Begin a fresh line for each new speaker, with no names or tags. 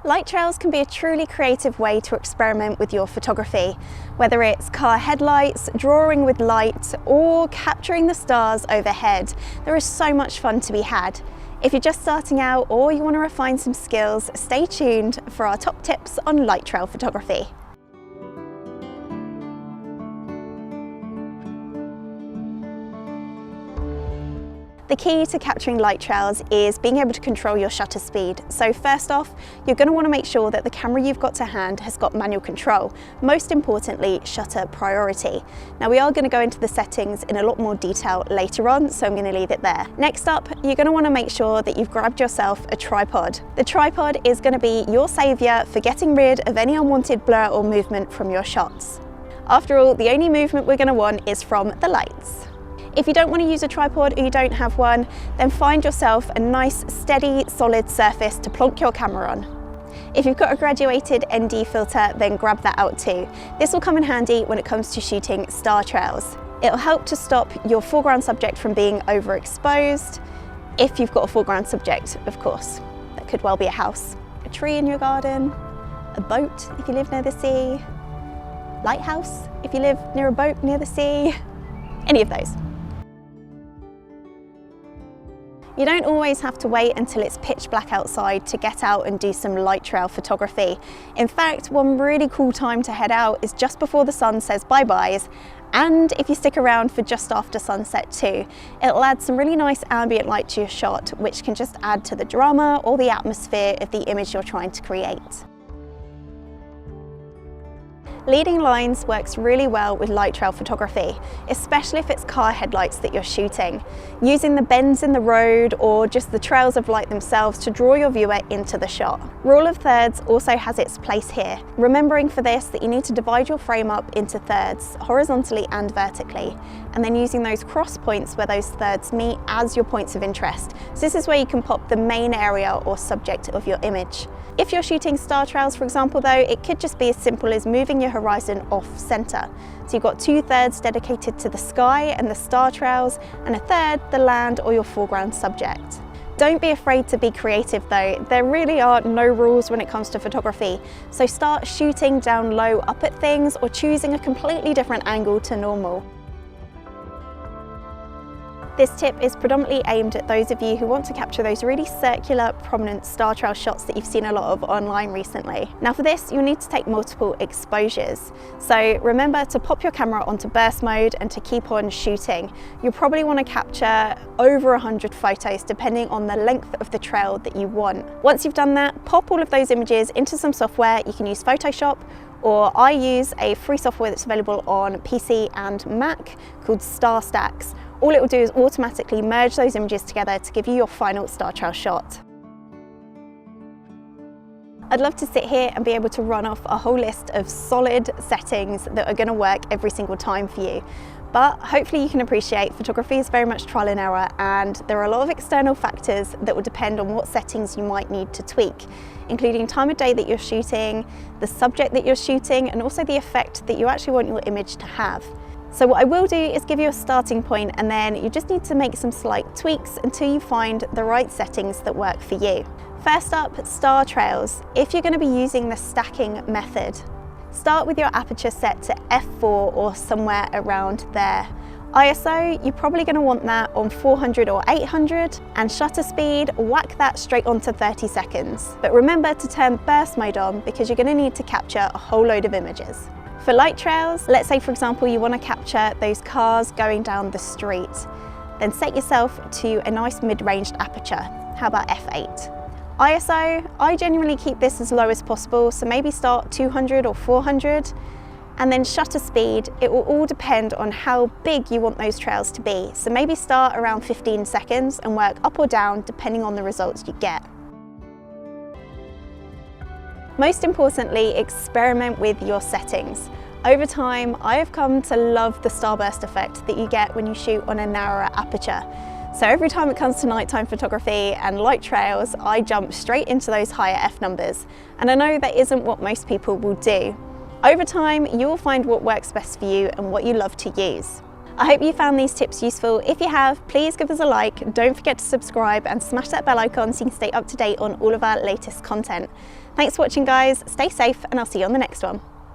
Light trails can be a truly creative way to experiment with your photography, whether it's car headlights, drawing with light, or capturing the stars overhead. There is so much fun to be had. If you're just starting out or you want to refine some skills, stay tuned for our top tips on light trail photography. The key to capturing light trails is being able to control your shutter speed. So first off, you're going to want to make sure that the camera you've got to hand has got manual control. Most importantly, shutter priority. Now we are going to go into the settings in a lot more detail later on, so I'm going to leave it there. Next up, you're going to want to make sure that you've grabbed yourself a tripod. The tripod is going to be your saviour for getting rid of any unwanted blur or movement from your shots. After all, the only movement we're going to want is from the lights. If you don't want to use a tripod or you don't have one, then find yourself a nice, steady, solid surface to plonk your camera on. If you've got a graduated ND filter, then grab that out too. This will come in handy when it comes to shooting star trails. It'll help to stop your foreground subject from being overexposed, if you've got a foreground subject, of course. That could well be a house, a tree in your garden, a boat if you live near the sea, lighthouse if you live near a boat near the sea, any of those. You don't always have to wait until it's pitch black outside to get out and do some light trail photography. In fact, one really cool time to head out is just before the sun says bye-byes, and if you stick around for just after sunset too. It'll add some really nice ambient light to your shot, which can just add to the drama or the atmosphere of the image you're trying to create. Leading lines works really well with light trail photography, especially if it's car headlights that you're shooting. Using the bends in the road or just the trails of light themselves to draw your viewer into the shot. Rule of thirds also has its place here, remembering for this that you need to divide your frame up into thirds, horizontally and vertically, and then using those cross points where those thirds meet as your points of interest. So this is where you can pop the main area or subject of your image. If you're shooting star trails, for example, though, it could just be as simple as moving your horizon off center. So you've got 2/3 dedicated to the sky and the star trails, and 1/3 the land or your foreground subject. Don't be afraid to be creative though. There really are no rules when it comes to photography. So start shooting down low up at things or choosing a completely different angle to normal. This tip is predominantly aimed at those of you who want to capture those really circular, prominent star trail shots that you've seen a lot of online recently. Now for this, you'll need to take multiple exposures. So remember to pop your camera onto burst mode and to keep on shooting. You'll probably want to capture over 100 photos depending on the length of the trail that you want. Once you've done that, pop all of those images into some software. You can use Photoshop, or I use a free software that's available on PC and Mac called Star Stacks. All it will do is automatically merge those images together to give you your final star trail shot. I'd love to sit here and be able to run off a whole list of solid settings that are going to work every single time for you. But hopefully you can appreciate photography is very much trial and error, and there are a lot of external factors that will depend on what settings you might need to tweak, including time of day that you're shooting, the subject that you're shooting, and also the effect that you actually want your image to have. So what I will do is give you a starting point, and then you just need to make some slight tweaks until you find the right settings that work for you. First up, star trails. If you're going to be using the stacking method, start with your aperture set to f4 or somewhere around there. ISO, you're probably going to want that on 400 or 800, and shutter speed, whack that straight onto 30 seconds. But remember to turn burst mode on because you're going to need to capture a whole load of images. For light trails, let's say for example you want to capture those cars going down the street, then set yourself to a nice mid-ranged aperture. How about f8? ISO, I generally keep this as low as possible, so maybe start 200 or 400, and then shutter speed, it will all depend on how big you want those trails to be. So maybe start around 15 seconds and work up or down depending on the results you get. Most importantly, experiment with your settings. Over time, I have come to love the starburst effect that you get when you shoot on a narrower aperture. So every time it comes to nighttime photography and light trails, I jump straight into those higher F numbers. And I know that isn't what most people will do. Over time, you will find what works best for you and what you love to use. I hope you found these tips useful. If you have, please give us a like. Don't forget to subscribe and smash that bell icon so you can stay up to date on all of our latest content. Thanks for watching, guys. Stay safe, and I'll see you on the next one.